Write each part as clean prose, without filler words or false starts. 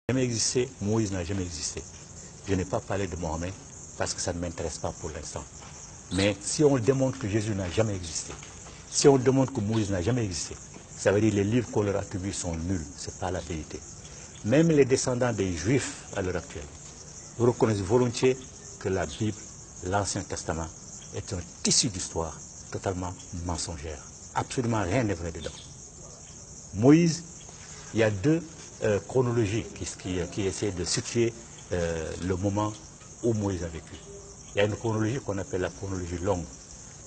Jamais existé, Moïse n'a jamais existé. Je n'ai pas parlé de Mohamed parce que ça ne m'intéresse pas pour l'instant. Mais si on démontre que Jésus n'a jamais existé, si on démontre que Moïse n'a jamais existé, ça veut dire que les livres qu'on leur attribue sont nuls, ce n'est pas la vérité. Même les descendants des Juifs à l'heure actuelle reconnaissent volontiers que la Bible, l'Ancien Testament, est un tissu d'histoire totalement mensongère. Absolument rien n'est vrai dedans. Moïse, il y a deux chronologies qui essaient de situer le moment où Moïse a vécu. Il y a une chronologie qu'on appelle la chronologie longue,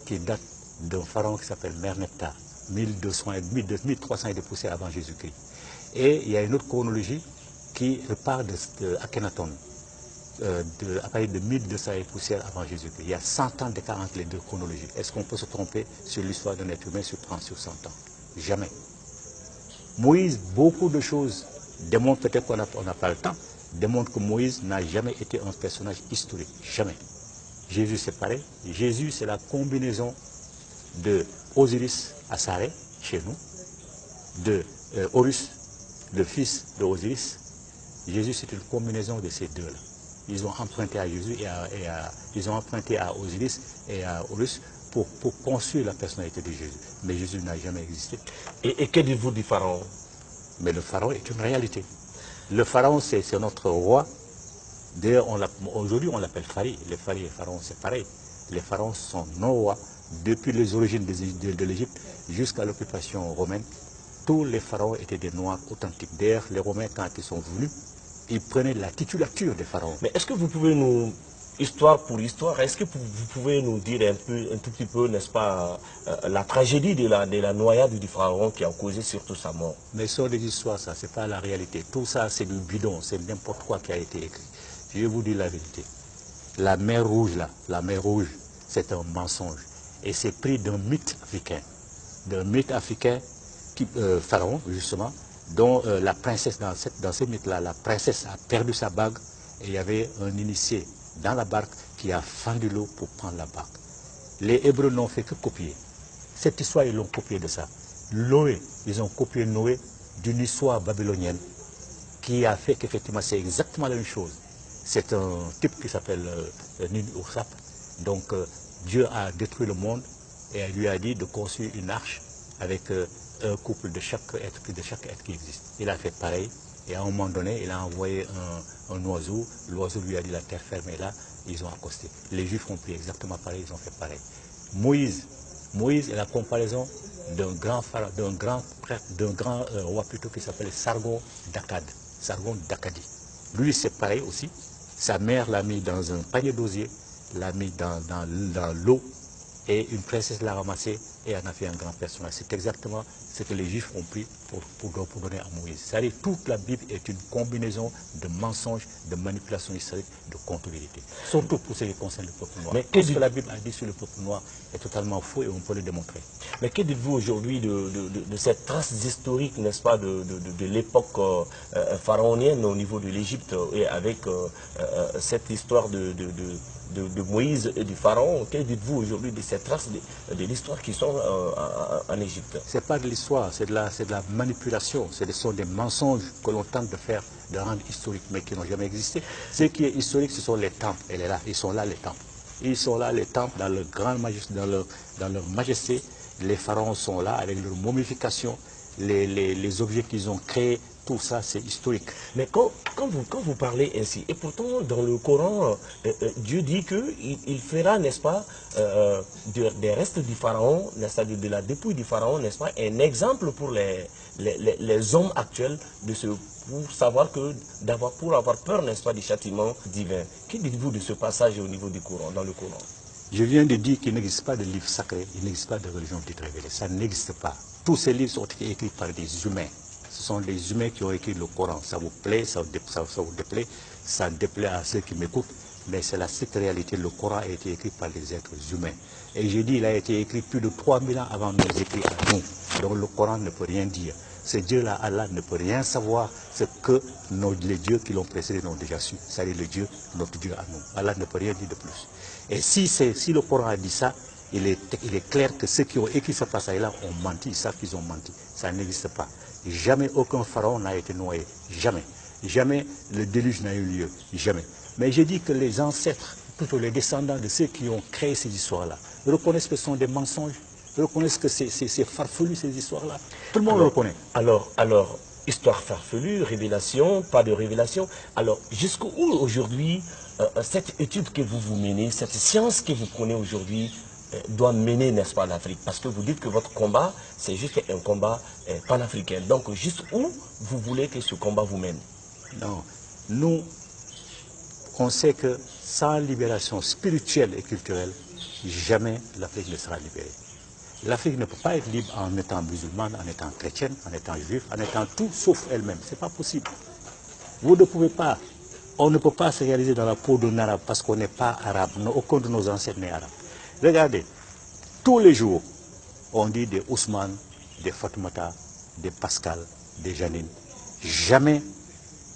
qui date d'un pharaon qui s'appelle Merneptah, 1300 et des poussières avant Jésus-Christ. Et il y a une autre chronologie qui repart de Akhenaton, à partir de 1200 et poussières avant Jésus-Christ. Il y a 100 ans d'écart entre les deux chronologies. Est-ce qu'on peut se tromper sur l'histoire d'un être humain sur 30, sur 100 ans? Jamais. Moïse, beaucoup de choses démontrent, peut-être qu'on n'a pas le temps, démontrent que Moïse n'a jamais été un personnage historique. Jamais. Jésus, c'est pareil. Jésus, c'est la combinaison de Osiris Asaré, chez nous, de Horus, le fils de Osiris. Jésus, c'est une combinaison de ces deux-là. Ils ont emprunté à Jésus ils ont emprunté à Osiris et à Horus pour construire la personnalité de Jésus. Mais Jésus n'a jamais existé. Et que dites-vous du pharaon? Mais le pharaon est une réalité. Le pharaon, c'est notre roi. D'ailleurs, aujourd'hui, on l'appelle Phari. Les Phari et les pharaons, c'est pareil. Les pharaons sont nos rois. Depuis les origines de l'Égypte jusqu'à l'occupation romaine, tous les pharaons étaient des noirs authentiques. D'ailleurs, les Romains, quand ils sont venus, ils prenaient la titulature des pharaons. Mais est-ce que vous pouvez nous, histoire pour histoire, est-ce que vous pouvez nous dire un tout petit peu, n'est-ce pas, la tragédie de la noyade du pharaon qui a causé surtout sa mort? Mais ce sont des histoires, ça, c'est pas la réalité. Tout ça, c'est du bidon, c'est n'importe quoi qui a été écrit. Je vais vous dire la vérité. La mer Rouge, là, la mer Rouge, c'est un mensonge. Et c'est pris d'un mythe africain, pharaon, justement, dont la princesse, dans ce mythe-là, la princesse a perdu sa bague et il y avait un initié dans la barque qui a fendu l'eau pour prendre la barque. Les Hébreux n'ont fait que copier. Cette histoire, ils l'ont copié de ça. Noé, ils ont copié Noé d'une histoire babylonienne qui a fait qu'effectivement, c'est exactement la même chose. C'est un type qui s'appelle Nin-Ursap. Donc, Dieu a détruit le monde et lui a dit de construire une arche avec un couple de chaque être qui existe. Il a fait pareil et à un moment donné, il a envoyé un oiseau. L'oiseau lui a dit la terre ferme est là, ils ont accosté. Les Juifs ont pris exactement pareil, ils ont fait pareil. Moïse est la comparaison d'un grand roi plutôt qui s'appelle Sargon d'Akkad. Lui, c'est pareil aussi. Sa mère l'a mis dans un panier d'osier, l'a mis dans l'eau et une princesse l'a ramassé et en a fait un grand personnage. C'est exactement ce que les Juifs ont pris pour donner à Moïse. C'est-à-dire que toute la Bible est une combinaison de mensonges, de manipulations historiques, de contre-vérités. Surtout pour ce qui concerne le peuple noir. Mais tout ce que la Bible a dit sur le peuple noir est totalement faux et on peut le démontrer. Mais que dites-vous aujourd'hui de cette trace historique, n'est-ce pas, de l'époque pharaonienne au niveau de l'Égypte et avec cette histoire de Moïse et du pharaon? Que dites-vous aujourd'hui de ces traces de l'histoire qui sont en Égypte? Ce n'est pas de l'histoire, c'est de la manipulation. Ce sont des mensonges que l'on tente de faire, de rendre historiques, mais qui n'ont jamais existé. Ce qui est historique, ce sont les temples. Ils sont là, les temples. Ils sont là, les temples, dans leur majesté. Les pharaons sont là, avec leur momification, les objets qu'ils ont créés. Tout ça, c'est historique. Mais quand vous parlez ainsi, et pourtant dans le Coran, Dieu dit qu'il fera, n'est-ce pas, des restes du pharaon, de la dépouille du pharaon, n'est-ce pas, un exemple pour les hommes actuels pour savoir pour avoir peur, n'est-ce pas, du châtiment divin. Que dites-vous de ce passage au niveau du Coran, dans le Coran? Je viens de dire qu'il n'existe pas de livre sacré, il n'existe pas de religion dite révélée. Ça n'existe pas. Tous ces livres sont écrits par des humains. Ce sont des humains qui ont écrit le Coran. Ça vous plaît, ça vous déplaît, ça déplaît à ceux qui m'écoutent, mais c'est la stricte réalité. Le Coran a été écrit par des êtres humains. Et j'ai dit, il a été écrit plus de 3000 ans avant nos écrits à nous. Donc le Coran ne peut rien dire. Ce Dieu-là, Allah, ne peut rien savoir ce que les dieux qui l'ont précédé n'ont déjà su. C'est-à-dire le Dieu, notre Dieu à nous. Allah ne peut rien dire de plus. Et si le Coran a dit ça, il est clair que ceux qui ont écrit ce passage-là ont menti, ils savent qu'ils ont menti. Ça n'existe pas. Jamais aucun pharaon n'a été noyé. Jamais. Jamais le déluge n'a eu lieu, jamais. Mais j'ai dit que les ancêtres, plutôt les descendants de ceux qui ont créé ces histoires-là, reconnaissent que ce sont des mensonges, reconnaissent que c'est farfelu ces histoires-là. Tout le monde le reconnaît. Alors, histoire farfelue, révélation, pas de révélation. Alors, jusqu'où aujourd'hui, cette étude que vous menez, cette science que vous prenez aujourd'hui, doit mener, n'est-ce pas, l'Afrique? Parce que vous dites que votre combat, c'est juste un combat panafricain. Donc, jusqu'où vous voulez que ce combat vous mène? Non, nous, on sait que sans libération spirituelle et culturelle, jamais l'Afrique ne sera libérée. L'Afrique ne peut pas être libre en étant musulmane, en étant chrétienne, en étant juif, en étant tout sauf elle-même. Ce n'est pas possible. Vous ne pouvez pas, on ne peut pas se réaliser dans la peau d'un arabe parce qu'on n'est pas arabe. Aucun de nos ancêtres n'est arabe. Regardez, tous les jours, on dit des Ousmane, des Fatoumata, des Pascal, des Janine. Jamais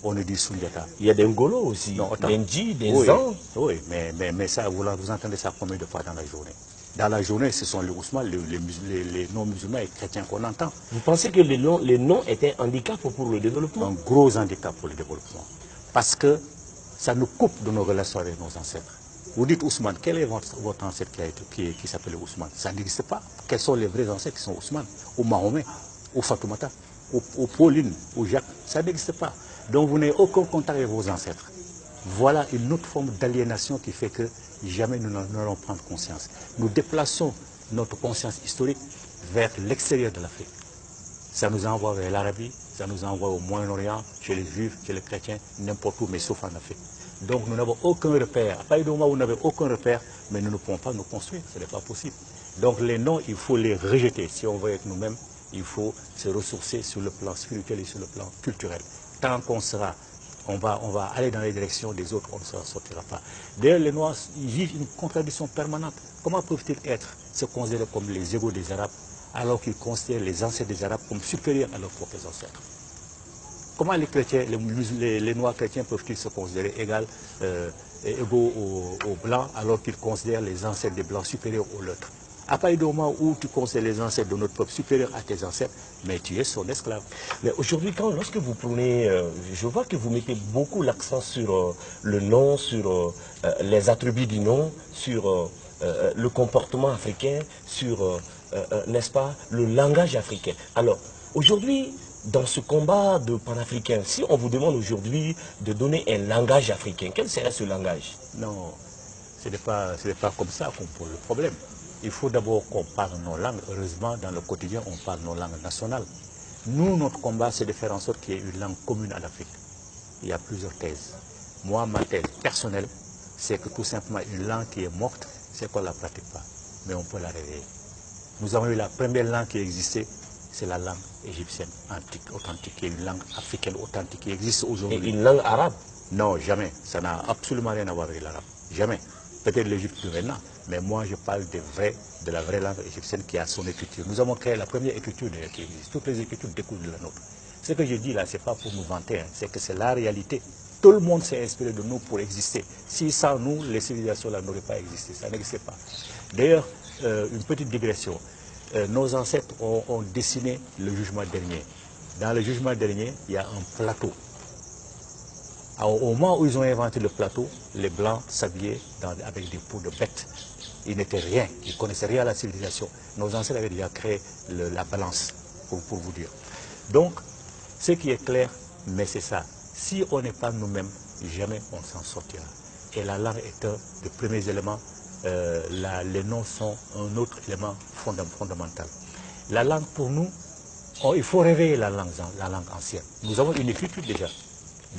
on ne dit Soundiata. Il y a des Ngolo aussi, des Ndji, des Zan. Oui, mais ça, vous entendez ça combien de fois dans la journée? Dans la journée, ce sont les Ousmane, les non-musulmans et chrétiens qu'on entend. Vous pensez que les noms étaient un handicap pour le développement? Un gros handicap pour le développement. Parce que ça nous coupe de nos relations avec nos ancêtres. Vous dites Ousmane, quel est votre ancêtre qui s'appelle Ousmane? Ça n'existe pas. Quels sont les vrais ancêtres qui sont Ousmane, ou Mahomet, ou Fatoumata, ou Pauline, ou Jacques? Ça n'existe pas. Donc vous n'avez aucun contact avec vos ancêtres. Voilà une autre forme d'aliénation qui fait que jamais nous n'allons prendre conscience. Nous déplaçons notre conscience historique vers l'extérieur de l'Afrique. Ça nous envoie vers l'Arabie, ça nous envoie au Moyen-Orient, chez les Juifs, chez les chrétiens, n'importe où, mais sauf en Afrique. Donc nous n'avons aucun repère. À partir du moment où vous n'avez aucun repère, mais nous ne pouvons pas nous construire, ce n'est pas possible. Donc les noms, il faut les rejeter. Si on veut être nous-mêmes, il faut se ressourcer sur le plan spirituel et sur le plan culturel. Tant qu'on sera, on va aller dans les directions des autres, on ne s'en sortira pas. D'ailleurs, les Noirs, ils vivent une contradiction permanente. Comment peuvent-ils se considérer comme les égaux des Arabes, alors qu'ils considèrent les ancêtres des Arabes comme supérieurs à leurs propres ancêtres? Comment les chrétiens, les Noirs chrétiens peuvent-ils se considérer égaux aux Blancs, alors qu'ils considèrent les ancêtres des Blancs supérieurs aux leurs? À partir du moment où tu considères les ancêtres de notre peuple supérieurs à tes ancêtres, mais tu es son esclave. Mais aujourd'hui, lorsque vous prenez, je vois que vous mettez beaucoup l'accent sur le nom, sur les attributs du nom, sur le comportement africain, sur, n'est-ce pas, le langage africain. Alors, aujourd'hui, dans ce combat de panafricain, si on vous demande aujourd'hui de donner un langage africain, quel serait ce langage? Non, ce n'est pas comme ça qu'on pose le problème. Il faut d'abord qu'on parle nos langues. Heureusement, dans le quotidien, on parle nos langues nationales. Nous, notre combat, c'est de faire en sorte qu'il y ait une langue commune à l'Afrique. Il y a plusieurs thèses. Moi, ma thèse personnelle, c'est que tout simplement, une langue qui est morte, c'est qu'on ne la pratique pas. Mais on peut la réveiller. Nous avons eu la première langue qui existait, c'est la langue égyptienne antique, authentique, qui est une langue africaine authentique qui existe aujourd'hui. Et une langue arabe? Non, jamais. Ça n'a absolument rien à voir avec l'arabe. Jamais. Peut-être l'Égypte plus maintenant, mais moi je parle de la vraie langue égyptienne qui a son écriture. Nous avons créé la première écriture qui existe. Toutes les écritures découlent de la nôtre. Ce que je dis là, ce n'est pas pour nous vanter, hein, c'est que c'est la réalité. Tout le monde s'est inspiré de nous pour exister. Si sans nous, les civilisations là n'auraient pas existé. Ça n'existait pas. D'ailleurs, une petite digression. Nos ancêtres ont dessiné le jugement dernier. Dans le jugement dernier, il y a un plateau. Au moment où ils ont inventé le plateau, les Blancs s'habillaient avec des peaux de bêtes. Ils n'étaient rien, ils ne connaissaient rien à la civilisation. Nos ancêtres avaient déjà créé la balance, pour vous dire. Donc, ce qui est clair, mais c'est ça. Si on n'est pas nous-mêmes, jamais on s'en sortira. Et la langue est un des premiers éléments. Les noms sont un autre élément fondamental. La langue, pour nous, il faut réveiller la langue ancienne. Nous avons une écriture déjà,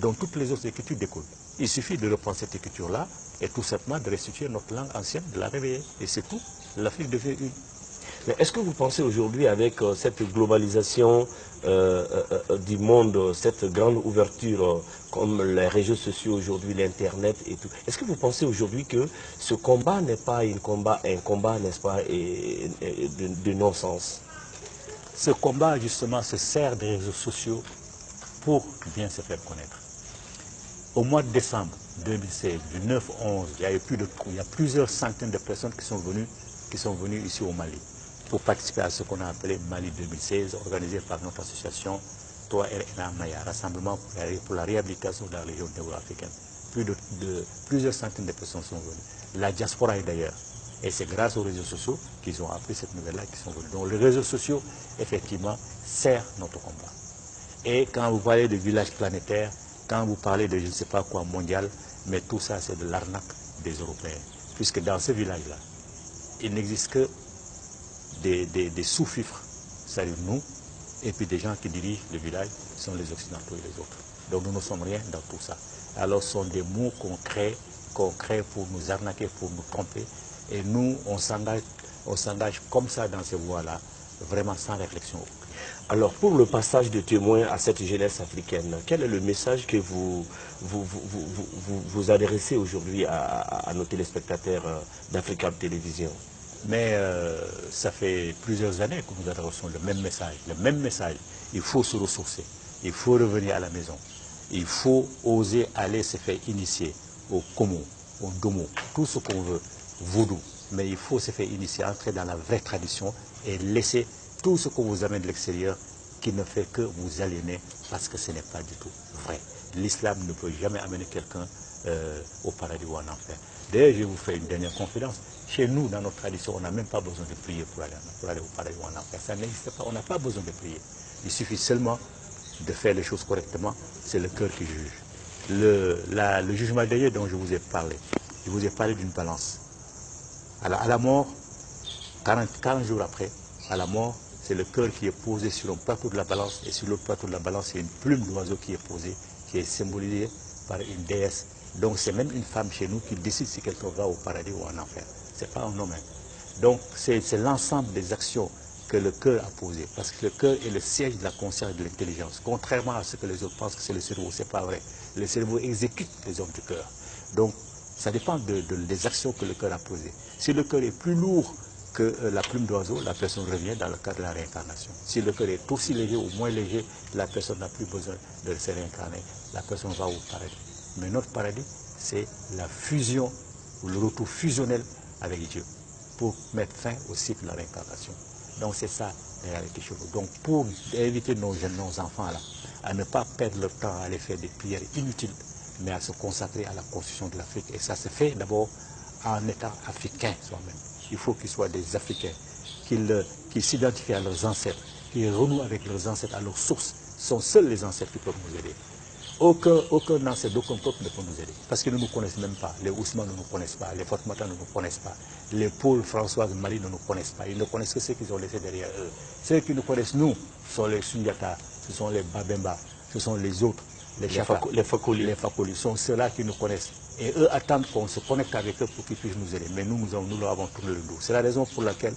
dont toutes les autres écritures découlent. Il suffit de reprendre cette écriture-là et tout simplement de restituer notre langue ancienne, de la réveiller. Et c'est tout. L'Afrique devient une. Mais est-ce que vous pensez aujourd'hui, avec cette globalisation du monde, cette grande ouverture, comme les réseaux sociaux aujourd'hui, l'Internet et tout, est-ce que vous pensez aujourd'hui que ce combat n'est pas un combat, n'est-ce pas, de non-sens? Ce combat, justement, se sert des réseaux sociaux pour bien se faire connaître. Au mois de décembre 2016, du 9-11, il y a plusieurs centaines de personnes qui sont venues ici au Mali pour participer à ce qu'on a appelé Mali 2016, organisé par notre association toi et Namaya, rassemblement pour la réhabilitation de la région négro-africaine. Plusieurs centaines de personnes sont venues. La diaspora est d'ailleurs. Et c'est grâce aux réseaux sociaux qu'ils ont appris cette nouvelle-là, qu'ils sont venus. Donc les réseaux sociaux, effectivement, servent notre combat. Et quand vous parlez de village planétaire, quand vous parlez de je ne sais pas quoi mondial, mais tout ça c'est de l'arnaque des Européens. Puisque dans ce village-là, il n'existe que des sous-fifres, c'est-à-dire nous, et puis des gens qui dirigent le village sont les Occidentaux et les autres. Donc nous ne sommes rien dans tout ça. Alors ce sont des mots qu'on crée pour nous arnaquer, pour nous tromper. Et nous, on s'engage comme ça dans ces voies-là, vraiment sans réflexion. Alors, pour le passage de témoin à cette jeunesse africaine, quel est le message que vous adressez aujourd'hui à nos téléspectateurs d'Africa Télévision? Mais ça fait plusieurs années que nous adressons le même message. Le même message, il faut se ressourcer, il faut revenir à la maison, il faut oser aller se faire initier au Komo, au Domo, tout ce qu'on veut, vaudou. Mais il faut se faire initier, entrer dans la vraie tradition et laisser tout ce qu'on vous amène de l'extérieur qui ne fait que vous aliéner parce que ce n'est pas du tout vrai. L'islam ne peut jamais amener quelqu'un au paradis ou en enfer. D'ailleurs, je vous fais une dernière confidence. Chez nous, dans notre tradition, on n'a même pas besoin de prier pour aller au paradis ou en enfer. Ça n'existe pas, on n'a pas besoin de prier. Il suffit seulement de faire les choses correctement, c'est le cœur qui juge. Le jugement dernier dont je vous ai parlé d'une balance. À la mort, 40 jours après, à la mort, c'est le cœur qui est posé sur un plateau de la balance, et sur l'autre plateau de la balance, il y a une plume d'oiseau qui est posée, qui est symbolisée par une déesse. Donc c'est même une femme chez nous qui décide si quelqu'un va au paradis ou en enfer. Ce n'est pas un homme. Donc c'est l'ensemble des actions que le cœur a posées, parce que le cœur est le siège de la conscience et de l'intelligence. Contrairement à ce que les autres pensent que c'est le cerveau, ce n'est pas vrai. Le cerveau exécute les hommes du cœur. Donc ça dépend des actions que le cœur a posées. Si le cœur est plus lourd que la plume d'oiseau, la personne revient dans le cadre de la réincarnation. Si le cœur est aussi léger ou moins léger, la personne n'a plus besoin de se réincarner. La personne va au paradis. Mais notre paradis, c'est la fusion ou le retour fusionnel avec Dieu pour mettre fin au cycle de la réincarnation. Donc c'est ça la réalité chez nous. Donc pour éviter nos enfants là, à ne pas perdre leur temps à aller faire des prières inutiles, mais à se consacrer à la construction de l'Afrique. Et ça se fait d'abord en étant africain soi-même. Il faut qu'ils soient des Africains, qu'ils s'identifient à leurs ancêtres, qu'ils renouent avec leurs ancêtres, à leurs sources. Ce sont seuls les ancêtres qui peuvent nous aider. Aucun ancêtre d'aucun peuple ne peut nous aider. Parce qu'ils ne nous connaissent même pas. Les Ousmane ne nous connaissent pas. Les Fatmata ne nous connaissent pas. Les Paul, François, Marie ne nous connaissent pas. Ils ne connaissent que ceux qu'ils ont laissés derrière eux. Ceux qui nous connaissent, nous, sont les Sunyata, ce sont les Babemba, ce sont les autres, les Fakoli. Les Fakoli sont ceux-là qui nous connaissent. Et eux attendent qu'on se connecte avec eux pour qu'ils puissent nous aider. Mais nous leur avons tourné le dos. C'est la raison pour laquelle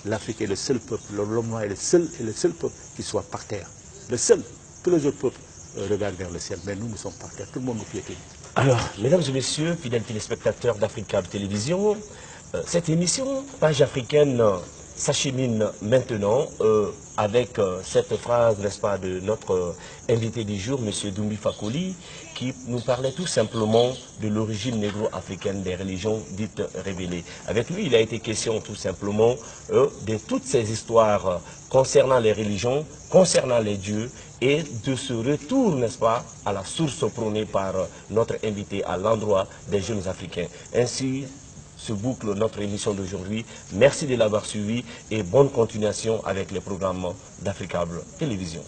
l'Afrique est le seul peuple, l'homme noir est le seul peuple qui soit par terre. Le seul. Tous les autres peuples regardent vers le ciel, mais nous sommes par terre. Tout le monde nous piétine. Alors, mesdames et messieurs, fidèles téléspectateurs d'Africa Télévision, cette émission, Page africaine, s'achemine maintenant avec cette phrase, n'est-ce pas, de notre invité du jour, M. Doumbi Fakoli, qui nous parlait tout simplement de l'origine négro-africaine des religions dites révélées. Avec lui, il a été question tout simplement de toutes ces histoires concernant les religions, concernant les dieux, et de ce retour, n'est-ce pas, à la source prônée par notre invité à l'endroit des jeunes Africains. Ainsi se boucle notre émission d'aujourd'hui. Merci de l'avoir suivi et bonne continuation avec les programmes d'Africable Télévision.